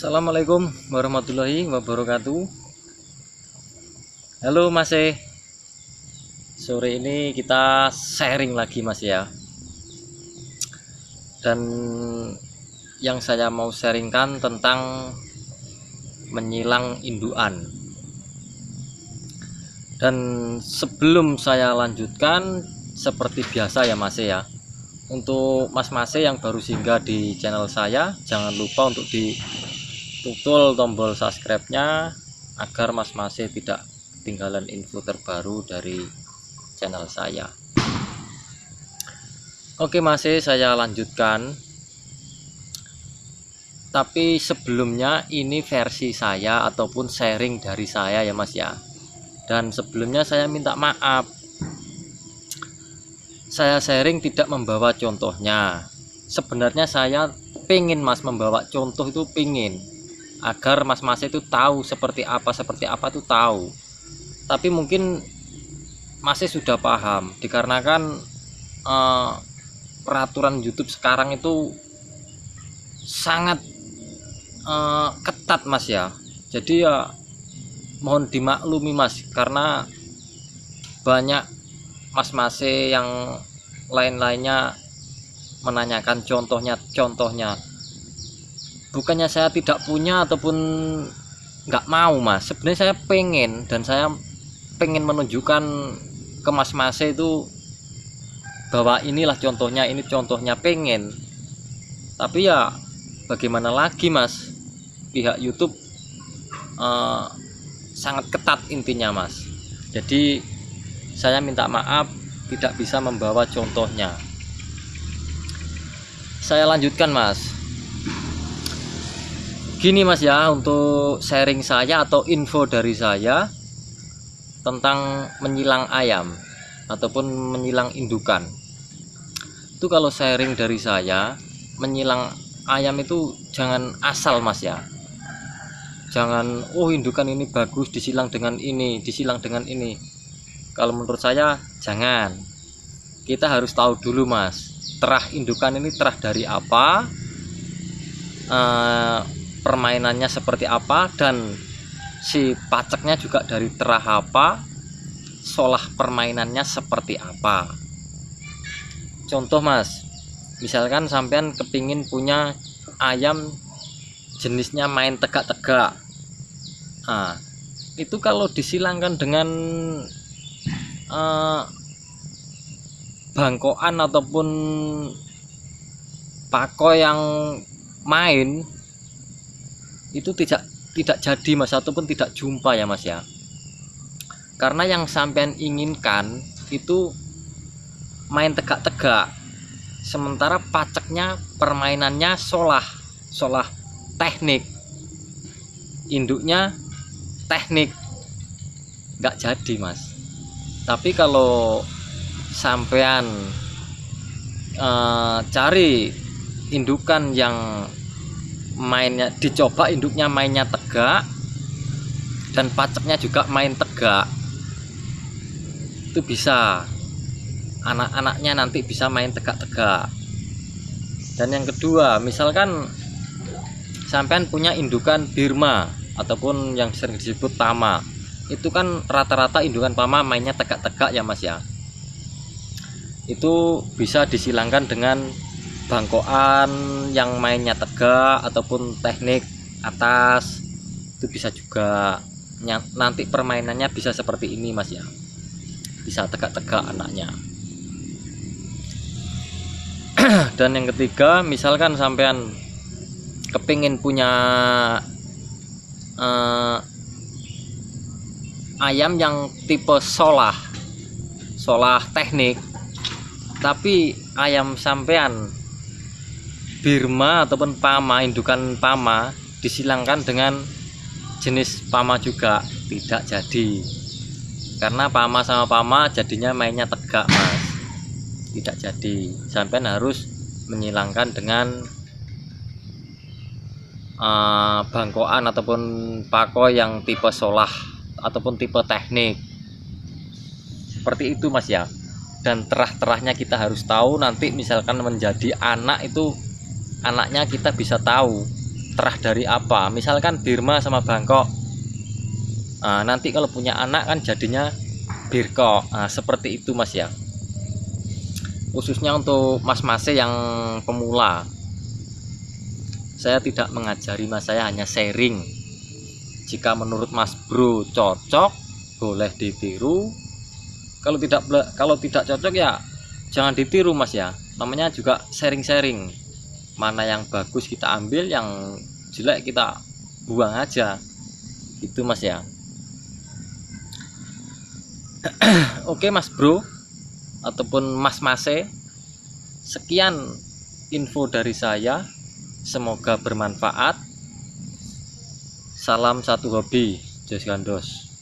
Assalamualaikum warahmatullahi wabarakatuh. Halo Mas sore ini kita sharing lagi Mas ya. Dan yang saya mau sharingkan tentang menyilang indukan. Dan sebelum saya lanjutkan, seperti biasa ya Mas ya, untuk Mas yang baru singgah di channel saya, jangan lupa untuk ditutul tombol subscribe-nya agar Mas tidak ketinggalan info terbaru dari channel saya. Oke Mas, saya lanjutkan. Tapi sebelumnya ini versi saya ataupun sharing dari saya ya Mas ya. Dan sebelumnya saya minta maaf, saya sharing tidak membawa contohnya. Sebenarnya saya pengen Mas membawa contoh, itu pengen agar Mas itu tahu seperti apa itu tahu. Tapi mungkin Mas sudah paham, dikarenakan peraturan YouTube sekarang itu sangat ketat Mas ya. Jadi ya mohon dimaklumi Mas, karena banyak Mas yang lain-lainnya menanyakan contohnya. Bukannya saya tidak punya ataupun nggak mau Mas, sebenarnya saya pengen, dan saya pengen menunjukkan ke Mas itu bahwa inilah contohnya, ini contohnya, pengen. Tapi ya bagaimana lagi Mas, pihak YouTube sangat ketat intinya Mas. Jadi saya minta maaf tidak bisa membawa contohnya. Saya lanjutkan Mas. Gini Mas ya, untuk sharing saya atau info dari saya tentang menyilang ayam ataupun menyilang indukan. Itu kalau sharing dari saya, menyilang ayam itu jangan asal Mas ya. Jangan indukan ini bagus disilang dengan ini, disilang dengan ini. Kalau menurut saya jangan. Kita harus tahu dulu Mas, terah indukan ini terah dari apa, permainannya seperti apa, dan si paceknya juga dari terah apa, solah permainannya seperti apa. Contoh Mas, misalkan sampean kepingin punya ayam jenisnya main tegak-tegak. Nah, itu kalau disilangkan dengan bangkoan ataupun pako yang main, itu tidak jadi Mas, ataupun tidak jumpa ya Mas ya. Karena yang sampean inginkan itu main tegak-tegak, sementara paceknya permainannya solah teknik, induknya teknik, nggak jadi Mas. Tapi kalau sampean cari indukan yang mainnya, dicoba induknya mainnya tegak dan paceknya juga main tegak, itu bisa anak-anaknya nanti bisa main tegak-tegak. Dan yang kedua, misalkan sampean punya indukan Birma ataupun yang sering disebut Pama, itu kan rata-rata indukan Pama mainnya tegak-tegak ya Mas ya. Itu bisa disilangkan dengan bangkoan yang mainnya tegak ataupun teknik atas, itu bisa juga. Nanti permainannya bisa seperti ini Mas ya, bisa tegak-tegak anaknya. Dan yang ketiga, misalkan sampean kepingin punya ayam yang tipe solah teknik, tapi ayam sampean Birma ataupun Pama, indukan Pama, disilangkan dengan jenis Pama juga, tidak jadi. Karena Pama sama Pama jadinya mainnya tegak Mas, tidak jadi. Sampean harus menyilangkan dengan bangkoan ataupun pako yang tipe solah ataupun tipe teknik, seperti itu Mas ya. Dan terah-terahnya kita harus tahu, nanti misalkan menjadi anak itu, anaknya kita bisa tahu terah dari apa, misalkan Birma sama Bangkok. Nanti kalau punya anak kan jadinya Birkok. Seperti itu Mas ya, khususnya untuk mas-mas yang pemula. Saya tidak mengajari Mas, saya hanya sharing. Jika menurut Mas Bro cocok, boleh ditiru. Kalau tidak cocok ya jangan ditiru Mas ya. Namanya juga sharing-sharing. Mana yang bagus kita ambil, yang jelek kita buang aja. Itu Mas ya. Oke Mas Bro ataupun mas-mase, sekian info dari saya. Semoga bermanfaat. Salam satu hobi, Jos Gandos.